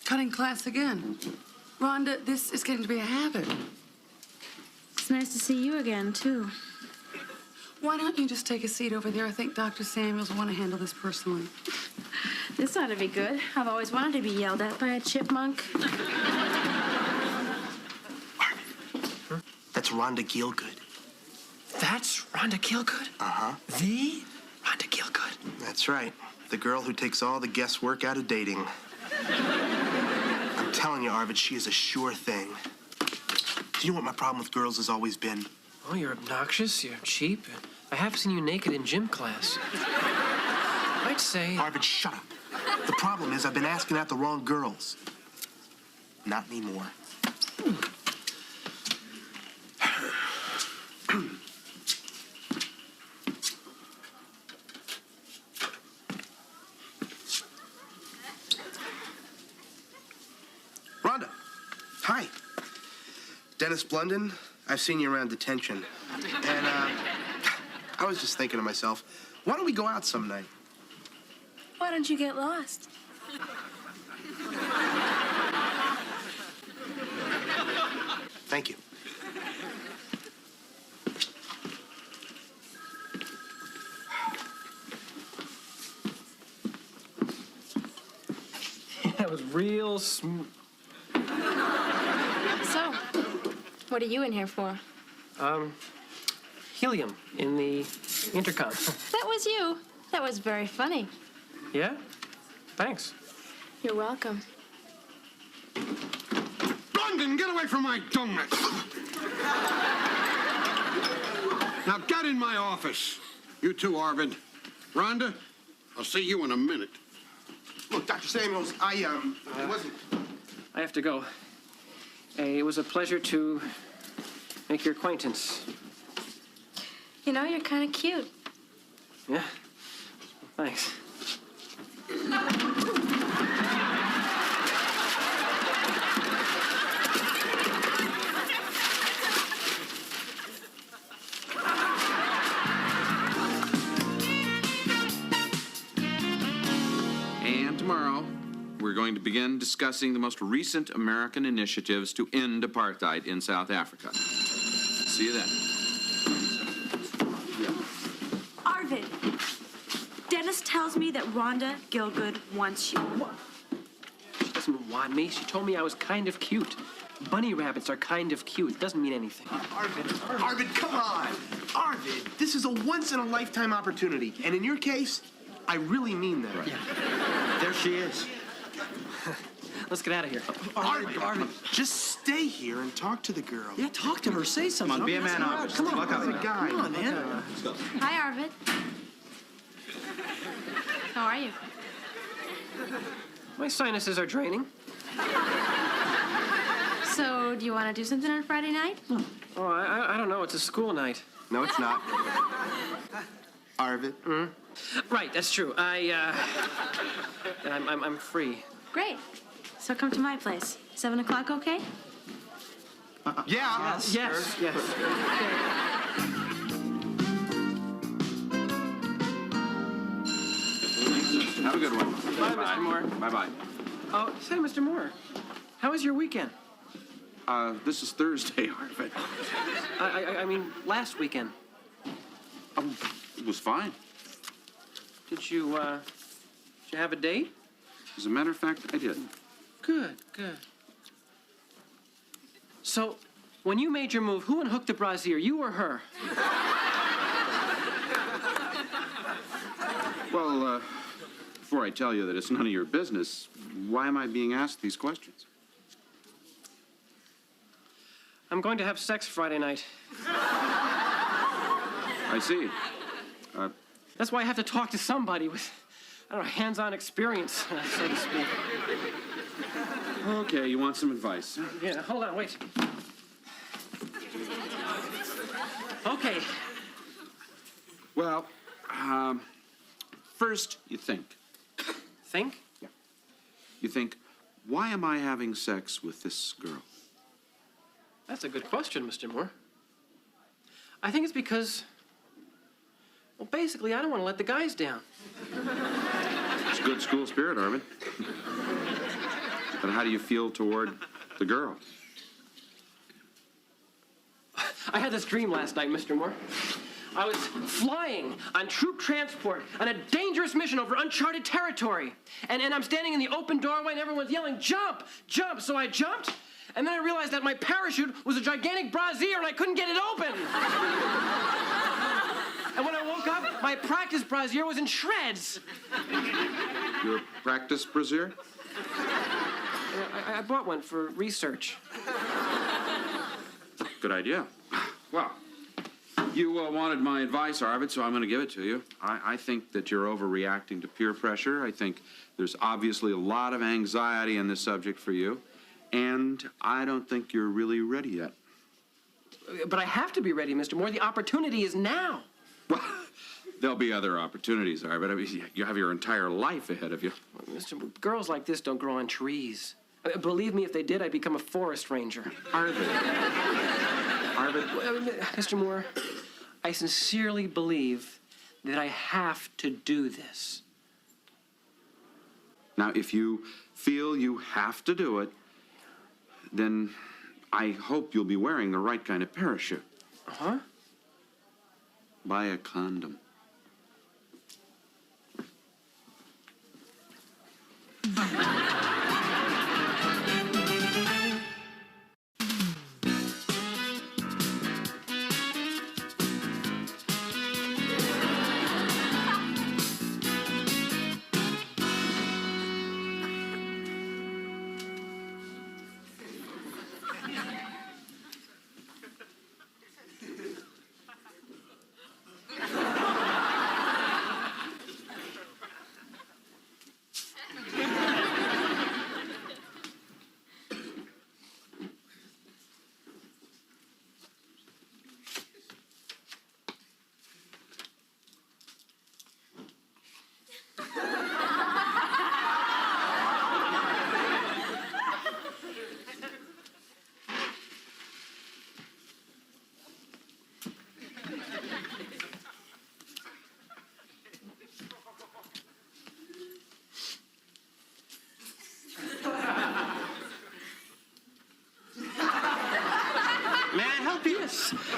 Cutting class again. Rhonda, this is getting to be a habit. It's nice to see you again, too. Why don't you just take a seat over there? I think Dr. Samuels will want to handle this personally. This ought to be good. I've always wanted to be yelled at by a chipmunk. Arvid, that's Rhonda Gielgud. That's Rhonda Gielgud? Uh-huh. The Rhonda Gielgud? That's right. The girl who takes all the guesswork out of dating. I'm telling you, Arvid, she is a sure thing. Do you know what my problem with girls has always been? Oh, you're obnoxious, you're cheap. I have seen you naked in gym class. I'd say... Arvid, shut up. The problem is I've been asking out the wrong girls. Not anymore. Rhonda, hi. Dennis Blunden, I've seen you around detention. And, I was just thinking to myself, why don't we go out some night? Why don't you get lost? Thank you. That was real smooth. So, what are you in here for? Helium in the intercom. That was you. That was very funny. Yeah? Thanks. You're welcome. London, get away from my donuts! Now get in my office. You too, Arvid. Rhonda, I'll see you in a minute. Look, Dr. Samuels, I wasn't... I have to go. It was a pleasure to make your acquaintance. You know, you're kind of cute. Yeah? Thanks. And tomorrow, we're going to begin discussing the most recent American initiatives to end apartheid in South Africa. See you then. Arvid, Dennis tells me that Rhonda Gielgud wants you. She doesn't want me. She told me I was kind of cute. Bunny rabbits are kind of cute. It doesn't mean anything. Arvid, come on. Arvid, this is a once-in-a-lifetime opportunity. And in your case, I really mean that. Right. There she is. Let's get out of here. Arvid, just stay here and talk to the girl. Yeah, talk to her. Say something. Come on, be a man, Arvid. Come on, Look out. the guy. Come on, man. Let's go. Hi, Arvid. How are you? My sinuses are draining. So, do you want to do something on Friday night? Oh, I don't know. It's a school night. No, it's not. Arvid. Right, that's true. I'm free. Great. So come to my place. 7 o'clock, okay? Yeah. Yes. Have a good one. Bye, Mr. Moore. Bye-bye. Oh, say, Mr. Moore, how was your weekend? This is Thursday, Arvid. I mean, last weekend. It was fine. Did you have a date? As a matter of fact, I didn't. Good. So, when you made your move, who unhooked the brassiere, you or her? Well, before I tell you that it's none of your business, why am I being asked these questions? I'm going to have sex Friday night. I see. That's why I have to talk to somebody with, I don't know, hands-on experience, so to speak. Okay, you want some advice? Yeah, hold on, wait. Okay. Well, first you think. Think? Yeah. You think, why am I having sex with this girl? That's a good question, Mr. Moore. I think it's because, well, basically, I don't want to let the guys down. It's good school spirit, Arvid. But how do you feel toward the girl? I had this dream last night, Mr. Moore. I was flying on troop transport on a dangerous mission over uncharted territory. And I'm standing in the open doorway and everyone's yelling, jump, jump. So I jumped, and then I realized that my parachute was a gigantic brassiere and I couldn't get it open. And when I woke up, my practice brassiere was in shreds. Your practice brassiere? I bought one for research. Good idea. Well, you wanted my advice, Arvid, so I'm going to give it to you. I think that you're overreacting to peer pressure. I think there's obviously a lot of anxiety in this subject for you, and I don't think you're really ready yet. But I have to be ready, Mr. Moore. The opportunity is now. Well, there'll be other opportunities, Arvid. I mean, you have your entire life ahead of you. Mr. Moore, girls like this don't grow on trees. Believe me, if they did, I'd become a forest ranger. Arvid. Arvid. Mr. Moore, I sincerely believe that I have to do this. Now, if you feel you have to do it, then I hope you'll be wearing the right kind of parachute. Uh-huh. Buy a condom.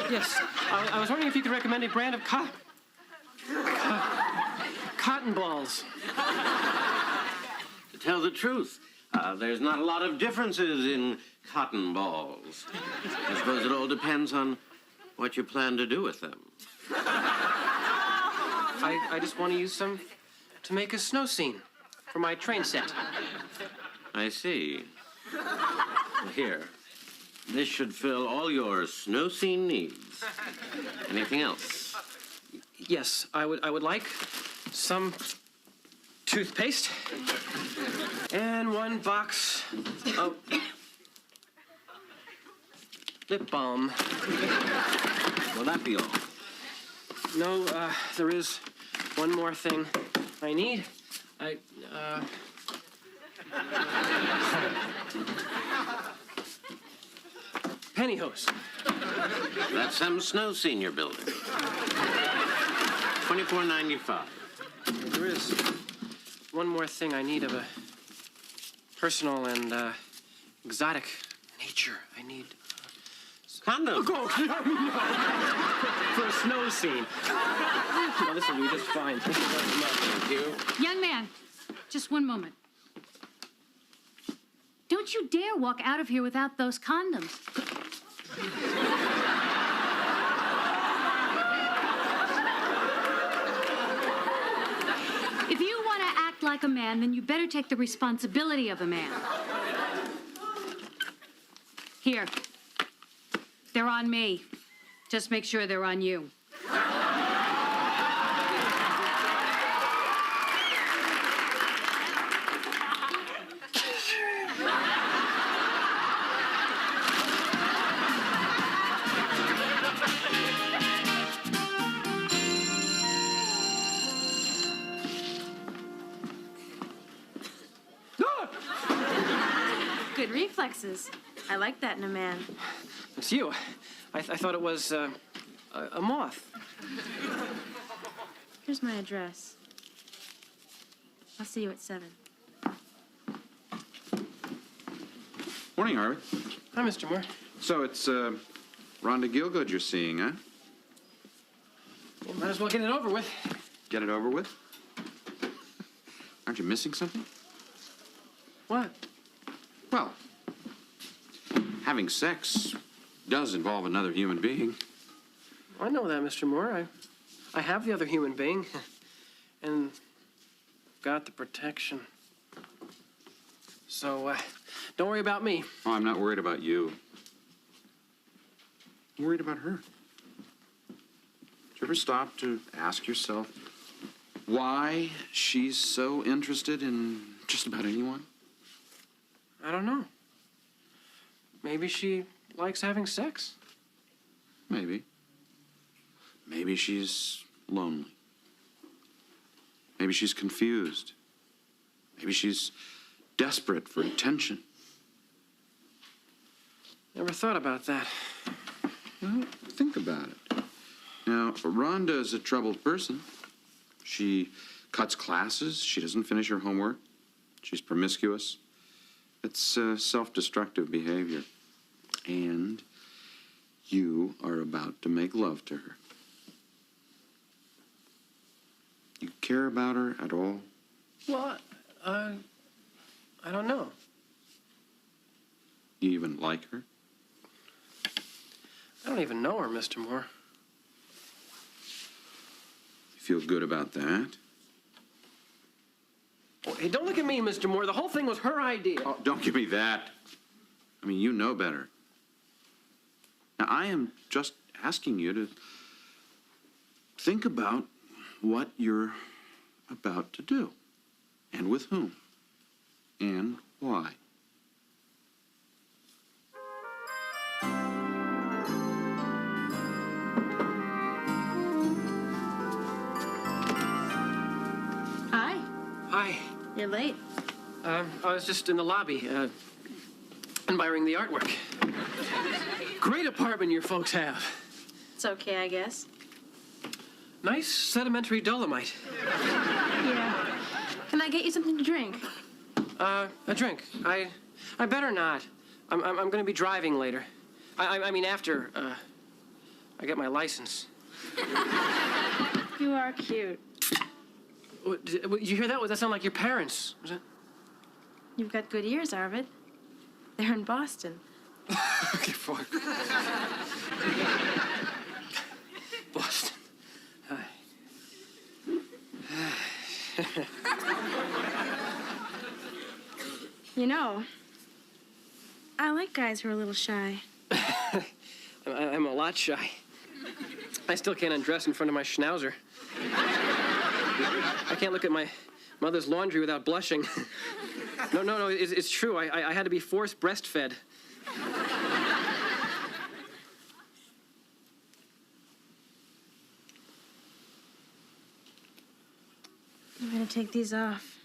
Yes. I was wondering if you could recommend a brand of cotton balls. To tell the truth, there's not a lot of differences in cotton balls. I suppose it all depends on what you plan to do with them. I just want to use some to make a snow scene for my train set. I see. Well, here. This should fill all your snow scene needs. Anything else? Yes, I would like some toothpaste and one box of lip balm. Will that be all? No, there is one more thing I need. Pantyhose. That's some snow scene you're building. $24.95. There is one more thing I need of a personal and exotic nature. I need Condom. for a snow scene. No, this will be just fine. Thank you very much. Thank you. Young man, just one moment. Don't you dare walk out of here without those condoms. If you want to act like a man, then you better take the responsibility of a man. Here. They're on me. Just make sure they're on you. Good reflexes. I like that in a man. It's you. I thought it was a moth. Here's my address. I'll see you at 7. Morning, Arvid. Hi, Mr. Moore. So it's Rhonda Gielgud you're seeing, huh? Well, might as well get it over with. Get it over with? Aren't you missing something? What? Well, having sex does involve another human being. I know that, Mr. Moore. I have the other human being. And got the protection. So, don't worry about me. Oh, I'm not worried about you. I'm worried about her. Did you ever stop to ask yourself why she's so interested in just about anyone? I don't know. Maybe she likes having sex. Maybe. Maybe she's lonely. Maybe she's confused. Maybe she's desperate for attention. Never thought about that. Well, think about it. Now, Rhonda is a troubled person. She cuts classes. She doesn't finish her homework. She's promiscuous. It's self-destructive behavior. And you are about to make love to her. You care about her at all? Well, I don't know. You even like her? I don't even know her, Mr. Moore. You feel good about that? Oh, hey, don't look at me, Mr. Moore. The whole thing was her idea. Oh, don't give me that. I mean, you know better. Now, I am just asking you to think about what you're about to do, and with whom, and why. Hi. Hi. You're late. I was just in the lobby, admiring the artwork. Great apartment your folks have. It's okay, I guess. Nice sedimentary dolomite. Yeah. Can I get you something to drink? A drink. I better not. I'm going to be driving later. I mean, after I get my license. You are cute. Did you hear that? That sound like your parents? Was that? You've got good ears, Arvid. They're in Boston. Okay, fine. Boston. Hi. You know, I like guys who are a little shy. I'm a lot shy. I still can't undress in front of my schnauzer. I can't look at my mother's laundry without blushing. No, it's true. I had to be forced breastfed. I'm gonna take these off.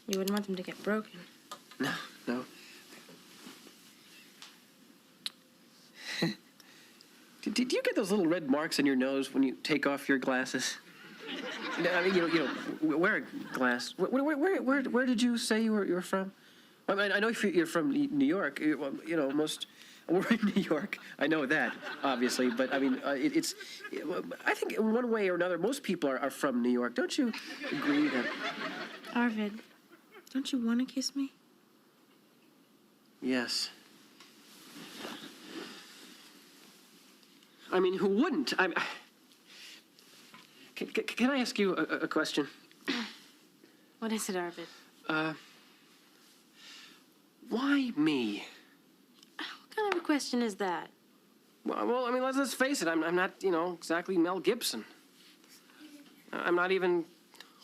You wouldn't want them to get broken. No. Did you get those little red marks on your nose when you take off your glasses? I mean, you know, wear a glass. Where did you say you were from? I mean, I know you're from New York. You know, we're in New York. I know that, obviously, but I mean, it's. I think in one way or another, most people are from New York. Don't you agree that? Arvid, don't you want to kiss me? Yes. I mean, who wouldn't? Can I ask you a question? What is it, Arvid? Why me? What kind of a question is that? Well, I mean, let's face it. I'm not, you know, exactly Mel Gibson. I'm not even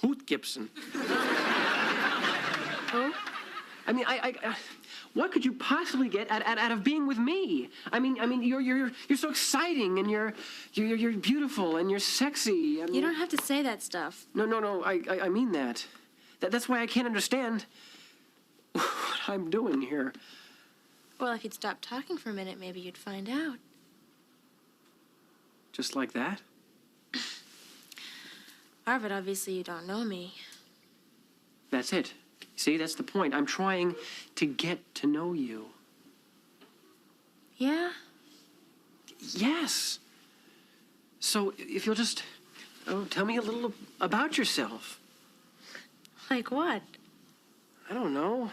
Hoot Gibson. Who? I mean, what could you possibly get out of being with me? I mean, you're so exciting, and you're beautiful, and you're sexy. You don't have to say that stuff. No. I mean that. That's why I can't understand what I'm doing here. Well, if you'd stop talking for a minute, maybe you'd find out. Just like that? Arvid, obviously you don't know me. That's it. See, that's the point. I'm trying to get to know you. Yeah? Yes. So if you'll just tell me a little about yourself. Like what? I don't know.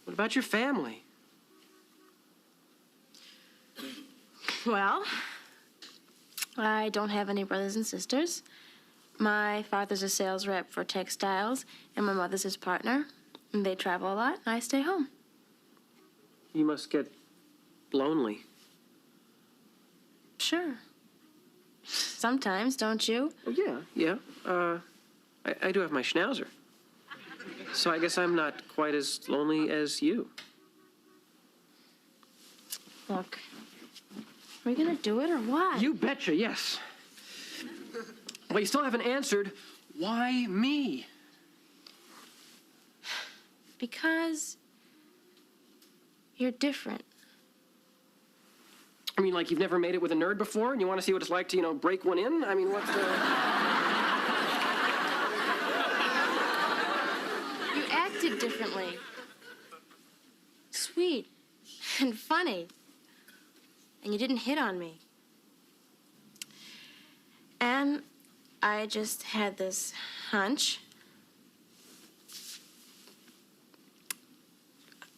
What about your family? Well, I don't have any brothers and sisters. My father's a sales rep for textiles, and my mother's his partner. And they travel a lot, and I stay home. You must get lonely. Sure. Sometimes, don't you? Oh, yeah. I do have my schnauzer. So I guess I'm not quite as lonely as you. Look, are we gonna do it or what? You betcha, yes. Well, you still haven't answered, why me? Because you're different. I mean, like you've never made it with a nerd before and you want to see what it's like to, break one in? I mean, what's the... You acted differently. Sweet and funny. And you didn't hit on me. And I just had this hunch.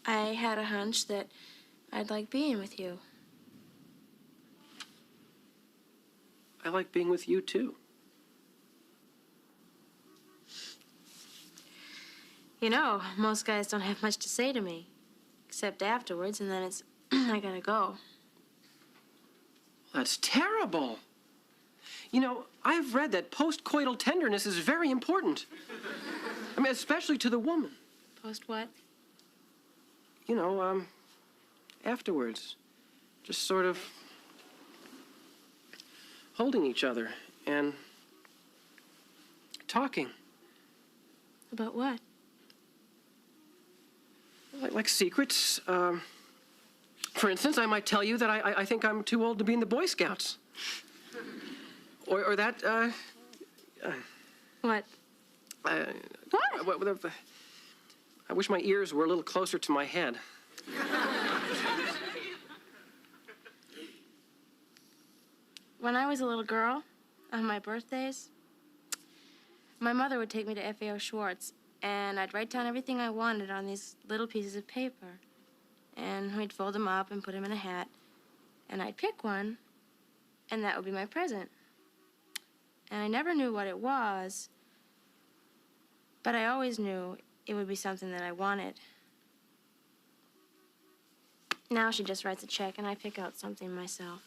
I had a hunch that I'd like being with you. I like being with you, too. You know, most guys don't have much to say to me. Except afterwards, and then it's, I gotta go. That's terrible. I've read that post-coital tenderness is very important. I mean, especially to the woman. Post what? Afterwards. Just sort of holding each other and talking. About what? Like secrets. For instance, I might tell you that I think I'm too old to be in the Boy Scouts. Or that, What? What? I wish my ears were a little closer to my head. When I was a little girl, on my birthdays, my mother would take me to FAO Schwartz, and I'd write down everything I wanted on these little pieces of paper. And we'd fold them up and put them in a hat, and I'd pick one, and that would be my present. And I never knew what it was, but I always knew it would be something that I wanted. Now she just writes a check, and I pick out something myself.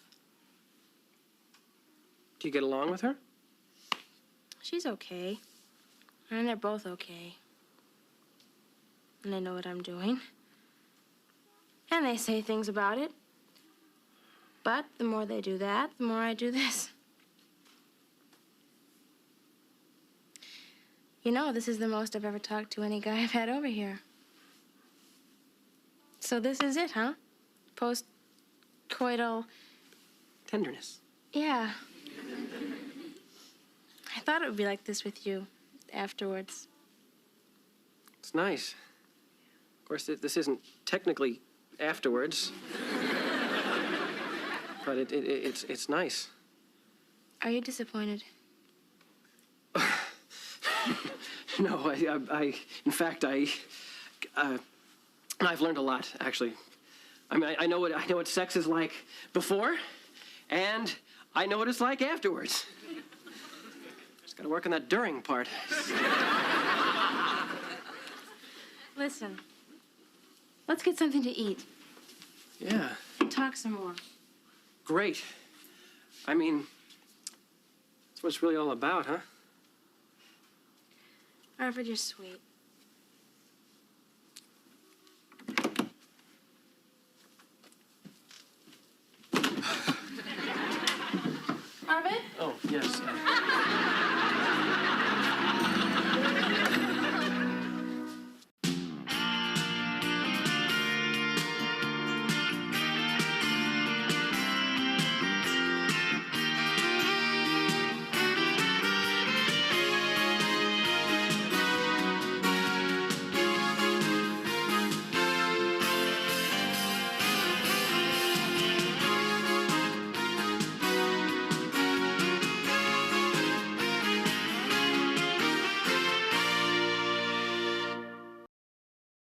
Do you get along with her? She's okay. And they're both okay. And they know what I'm doing. And they say things about it. But the more they do that, the more I do this. This is the most I've ever talked to any guy I've had over here. So this is it, huh? Post-coital... Tenderness. Yeah. I thought it would be like this with you afterwards. It's nice. Of course, this isn't technically afterwards. But it's nice. Are you disappointed? No, in fact, I've learned a lot, actually. I mean, I know what sex is like before, and I know what it's like afterwards. Just gotta work on that during part. Listen, let's get something to eat. Yeah. Talk some more. Great. I mean, that's what it's really all about, huh? Arvid, you're sweet. Arvid? Oh, yes.